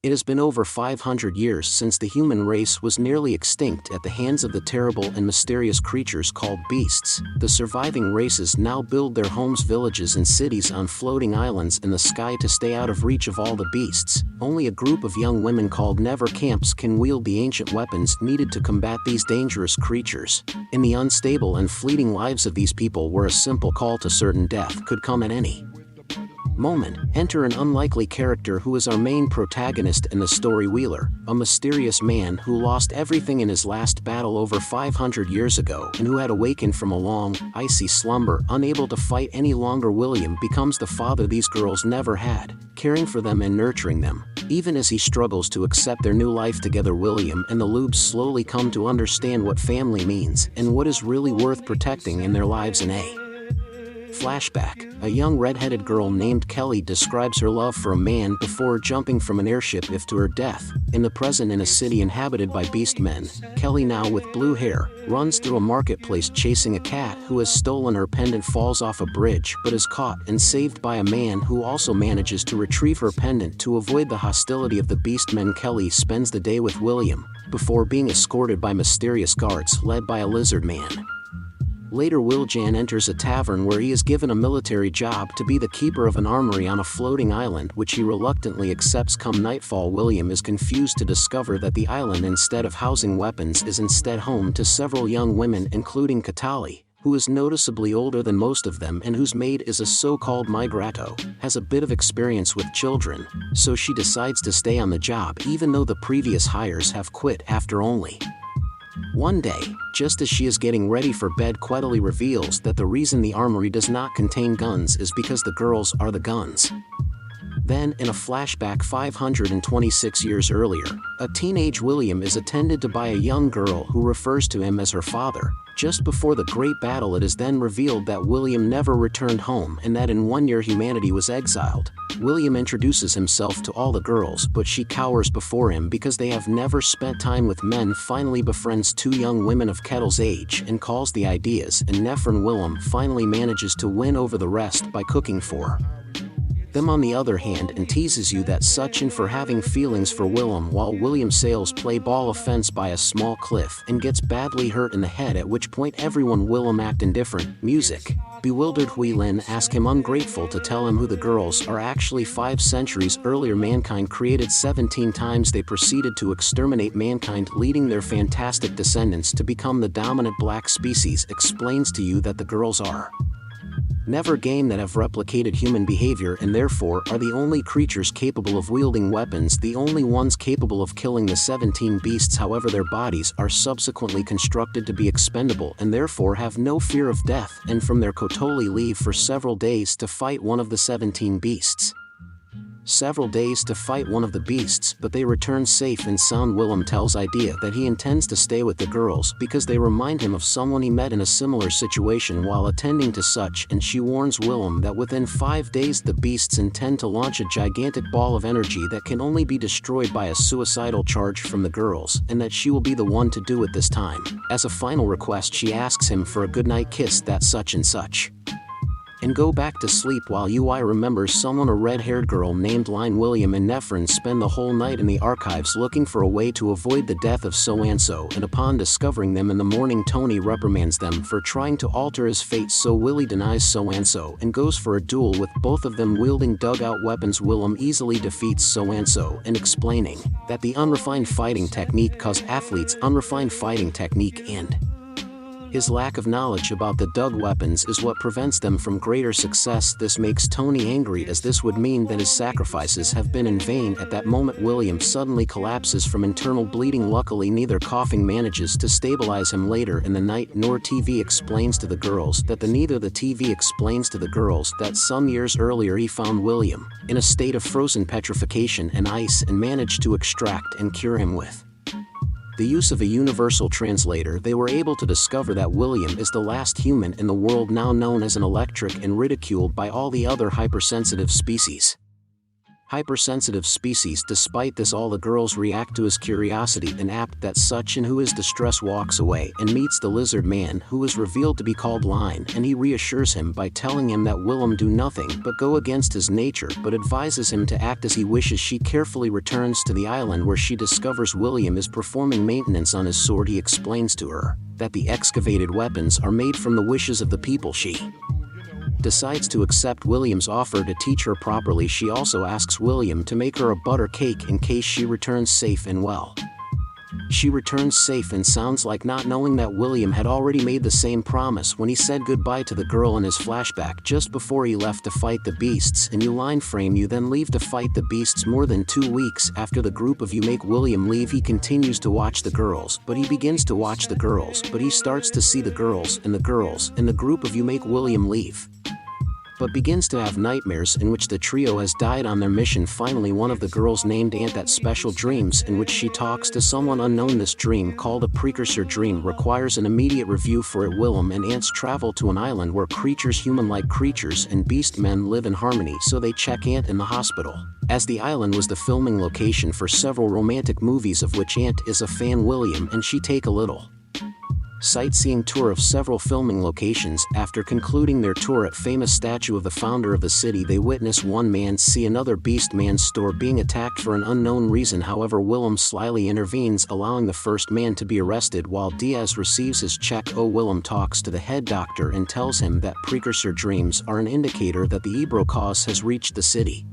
It has been over 500 years since the human race was nearly extinct at the hands of the terrible and mysterious creatures called beasts. The surviving races now build their homes, villages and cities on floating islands in the sky to stay out of reach of all the beasts. Only a group of young women called Never Camps can wield the ancient weapons needed to combat these dangerous creatures. In the unstable and fleeting lives of these people, where a simple call to certain death could come at any moment, enter an unlikely character who is our main protagonist in the story, Wheeler, a mysterious man who lost everything in his last battle over 500 years ago and who had awakened from a long, icy slumber. Unable to fight any longer, William becomes the father these girls never had, caring for them and nurturing them. Even as he struggles to accept their new life together, William and the Lubes slowly come to understand what family means and what is really worth protecting in their lives. In a flashback, a young red-headed girl named Kelly describes her love for a man before jumping from an airship if to her death. In the present, in a city inhabited by beast men, Kelly, now with blue hair, runs through a marketplace chasing a cat who has stolen her pendant, falls off a bridge but is caught and saved by a man who also manages to retrieve her pendant. To avoid the hostility of the beast men, Kelly spends the day with William before being escorted by mysterious guards led by a lizard man. Later, Wiljan enters a tavern where he is given a military job to be the keeper of an armory on a floating island, which he reluctantly accepts. Come nightfall, William is confused to discover that the island, instead of housing weapons, is instead home to several young women, including Katali, who is noticeably older than most of them and whose maid is a so-called migrato, has a bit of experience with children, so she decides to stay on the job even though the previous hires have quit after only one day. Just as she is getting ready for bed, Quetali reveals that the reason the armory does not contain guns is because the girls are the guns. Then, in a flashback 526 years earlier, a teenage William is attended to by a young girl who refers to him as her father. Just before the great battle, it is then revealed that William never returned home and that in 1 year humanity was exiled. William introduces himself to all the girls, but she cowers before him because they have never spent time with men. Finally befriends two young women of Kettle's age and calls the ideas, and Nephron Willem finally manages to win over the rest by cooking for them on the other hand, and teases you that such and for having feelings for Willem, while William sails play ball offense by a small cliff and gets badly hurt in the head, at which point everyone Willem act indifferent. Music. Bewildered Hui Lin asks him, ungrateful, to tell him who the girls are actually. 5 centuries earlier, mankind created 17 times. They proceeded to exterminate mankind, leading their fantastic descendants to become the dominant black species. Explains to you that the girls are never game that have replicated human behavior and therefore are the only creatures capable of wielding weapons, the only ones capable of killing the 17 beasts. However, their bodies are subsequently constructed to be expendable and therefore have no fear of death, and from their Kotoli leave for several days to fight one of the 17 beasts. But they return safe and sound. Willem tells Idea that he intends to stay with the girls because they remind him of someone he met in a similar situation while attending to such, and she warns Willem that within 5 days the beasts intend to launch a gigantic ball of energy that can only be destroyed by a suicidal charge from the girls, and that she will be the one to do it this time. As a final request, she asks him for a goodnight kiss, that such and such, and go back to sleep. While UI remembers someone, a red-haired girl named Line. William and Nephron spend the whole night in the archives looking for a way to avoid the death of so-and-so, and upon discovering them in the morning, Tony reprimands them for trying to alter his fate, so Willie denies so-and-so and goes for a duel with both of them wielding dugout weapons. Willem easily defeats so-and-so and explaining that the unrefined fighting technique caused athletes unrefined fighting technique, and his lack of knowledge about the dug weapons is what prevents them from greater success. This makes Tony angry, as this would mean that his sacrifices have been in vain. At that moment, William suddenly collapses from internal bleeding. Luckily, neither coughing manages to stabilize him later in the night, nor TV explains to the girls that some years earlier he found William in a state of frozen petrification and ice and managed to extract and cure him with the use of a universal translator. They were able to discover that William is the last human in the world now known as an electric and ridiculed by all the other hypersensitive species. hypersensitive species. Despite this, all the girls react to his curiosity and apt that such, and who is distress walks away and meets the lizard man, who is revealed to be called Line, and he reassures him by telling him that Willem do nothing but go against his nature, but advises him to act as he wishes. She carefully returns to the island where she discovers William is performing maintenance on his sword. He explains to her that the excavated weapons are made from the wishes of the people. She decides to accept William's offer to teach her properly. She also asks William to make her a butter cake in case she returns safe and well. She returns safe and sounds like not knowing that William had already made the same promise when he said goodbye to the girl in his flashback just before he left to fight the beasts. And you line frame, you then leave to fight the beasts. More than 2 weeks after the group of you make William leave, he continues to watch the girls, but he begins to watch the girls, but he starts to see the girls, and the group of you make William leave, but begins to have nightmares in which the trio has died on their mission. Finally, one of the girls named Ant that special dreams in which she talks to someone unknown. This dream, called a precursor dream, requires an immediate review for it. Willem and Ants travel to an island where creatures, human-like creatures and beast men live in harmony, so they check Ant in the hospital. As the island was the filming location for several romantic movies of which Ant is a fan, William and she take a little sightseeing tour of several filming locations. After concluding their tour at famous statue of the founder of the city, they witness one man see another beast man's store being attacked for an unknown reason. However, Willem slyly intervenes, allowing the first man to be arrested while Diaz receives his check. Willem talks to the head doctor and tells him that precursor dreams are an indicator that the Ebro cause has reached the city,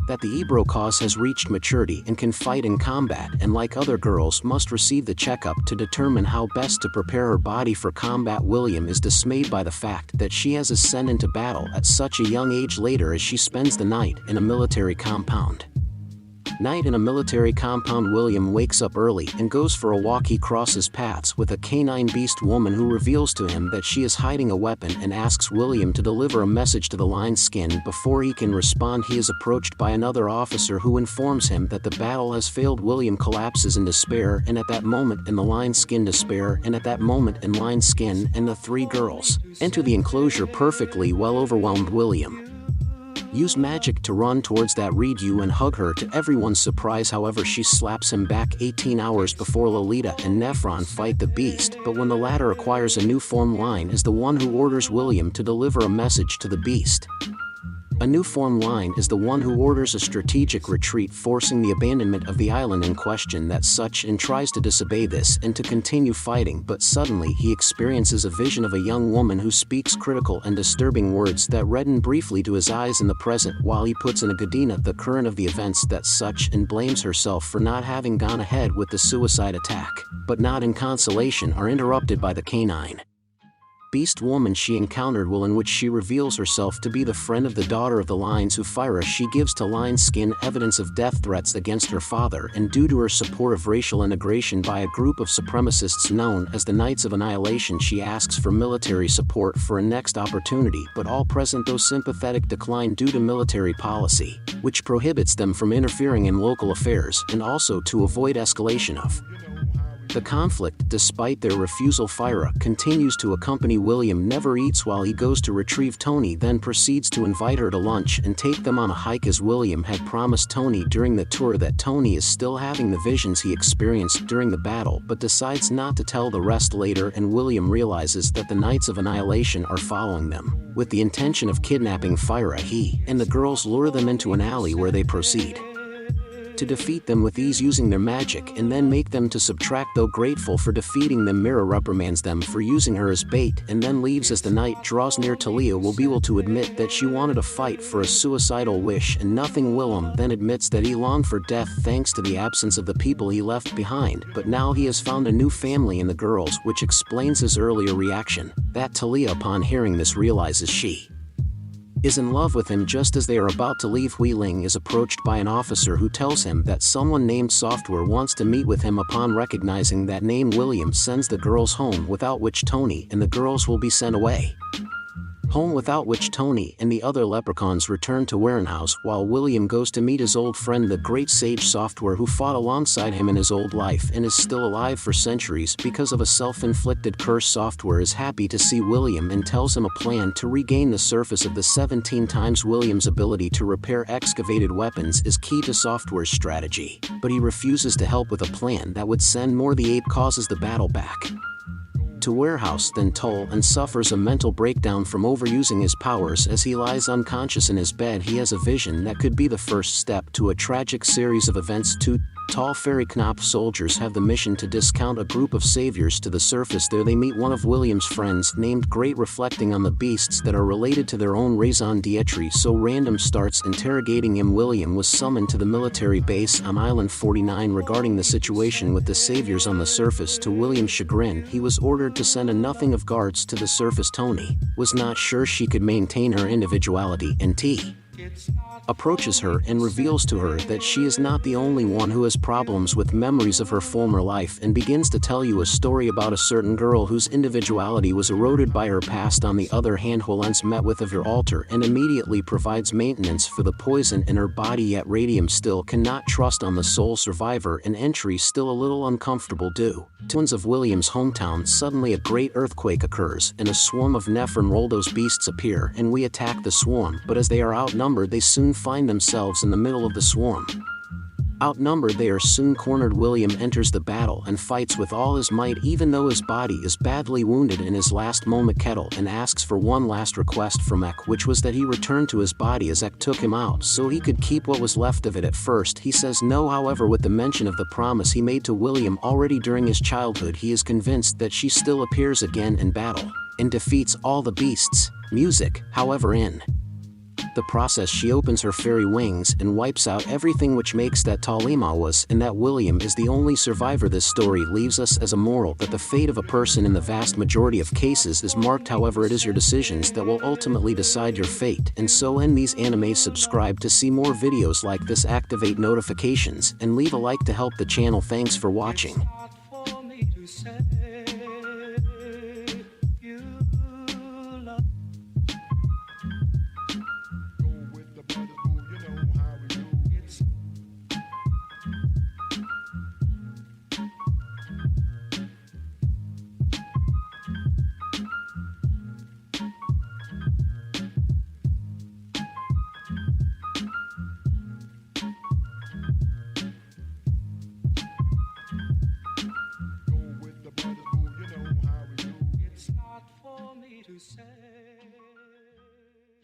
that the Ebro cause has reached maturity and can fight in combat, and like other girls must receive the checkup to determine how best to prepare her body for combat. William is dismayed by the fact that she has ascended into battle at such a young age. Later, as she spends the night in a military compound, William wakes up early and goes for a walk. He crosses paths with a canine beast woman who reveals to him that she is hiding a weapon and asks William to deliver a message to the Lion Skin. Before he can respond, he is approached by another officer who informs him that the battle has failed. William collapses in despair, and at that moment in the Lion Skin and the 3 girls enter the enclosure. Perfectly well overwhelmed, William use magic to run towards that read you and hug her. To everyone's surprise, however, she slaps him back. 18 hours before, Lolita and Nephron fight the beast, but when the latter acquires a new form, Line is the one who orders William to deliver a message to the beast. A new form, Line is the one who orders a strategic retreat, forcing the abandonment of the island in question. That such and tries to disobey this and to continue fighting, but suddenly he experiences a vision of a young woman who speaks critical and disturbing words that redden briefly to his eyes in the present, while he puts in a Gadina the current of the events. That such and blames herself for not having gone ahead with the suicide attack, but not in consolation are interrupted by the canine beast woman she encountered, in which she reveals herself to be the friend of the daughter of the Lions who Fyra. She gives to Lion Skin evidence of death threats against her father, and due to her support of racial integration by a group of supremacists known as the Knights of Annihilation, she asks for military support for a next opportunity, but all present, though sympathetic, decline due to military policy, which prohibits them from interfering in local affairs, and also to avoid escalation of the conflict. Despite their refusal, Fyra continues to accompany William. Never eats while he goes to retrieve Tony, then proceeds to invite her to lunch and take them on a hike, as William had promised Tony during the tour that Tony is still having the visions he experienced during the battle, but decides not to tell the rest later, and William realizes that the Knights of Annihilation are following them with the intention of kidnapping Fyra. He and the girls lure them into an alley where they proceed to defeat them with ease using their magic, and then make them to subtract. Though grateful for defeating them, Mira reprimands them for using her as bait and then leaves. As the night draws near, Talia will be able to admit that she wanted to fight for a suicidal wish and nothing. Willem then admits that he longed for death thanks to the absence of the people he left behind, but now he has found a new family in the girls, which explains his earlier reaction. That Talia, upon hearing this, realizes she is in love with him. Just as they are about to leave, Hui Ling is approached by an officer who tells him that someone named Software wants to meet with him. Upon recognizing that name, William sends the girls home, without which Tony and the girls will be sent away. home, without which Tony and the other leprechauns return to Warehouse while William goes to meet his old friend the Great Sage Software, who fought alongside him in his old life and is still alive for centuries because of a self-inflicted curse. Software is happy to see William and tells him a plan to regain the surface of the 17 times. William's ability to repair excavated weapons is key to Software's strategy, but he refuses to help with a plan that would send more. The ape causes the battle back to Warehouse, then Tull, and suffers a mental breakdown from overusing his powers. As he lies unconscious in his bed, he has a vision that could be the first step to a tragic series of events. Two tall fairy Knopf soldiers have the mission to discount a group of saviors to the surface. There they meet one of William's friends named Great, reflecting on the beasts that are related to their own raison d'etre, so Random starts interrogating him. William was summoned to the military base on Island 49 regarding the situation with the saviors on the surface. To William's chagrin, he was ordered to send a nothing of guards to the surface. Tony was not sure she could maintain her individuality, and T approaches her and reveals to her that she is not the only one who has problems with memories of her former life, and begins to tell you a story about a certain girl whose individuality was eroded by her past. On the other hand, Holens met with of her altar and immediately provides maintenance for the poison in her body, yet Radium still cannot trust on the sole survivor, and Entry still a little uncomfortable due to of William's hometown. Suddenly a great earthquake occurs and a swarm of Nephron-Roldos beasts appear, and we attack the swarm, but as they are outnumbered they soon find themselves in the middle of the swarm. Outnumbered, they are soon cornered. William enters the battle and fights with all his might, even though his body is badly wounded in his last moment. Kettle and asks for one last request from Ek, which was that he return to his body as Ek took him out so he could keep what was left of it. At first he says no, however with the mention of the promise he made to William already during his childhood, he is convinced that she still appears again in battle and defeats all the beasts. Music, however, in the process she opens her fairy wings and wipes out everything, which makes that Talima was, and that William is the only survivor. This story leaves us as a moral that the fate of a person in the vast majority of cases is marked. However, it is your decisions that will ultimately decide your fate. And so end these animes. Subscribe to see more videos like this, activate notifications, and leave a like to help the channel. Thanks for watching. To say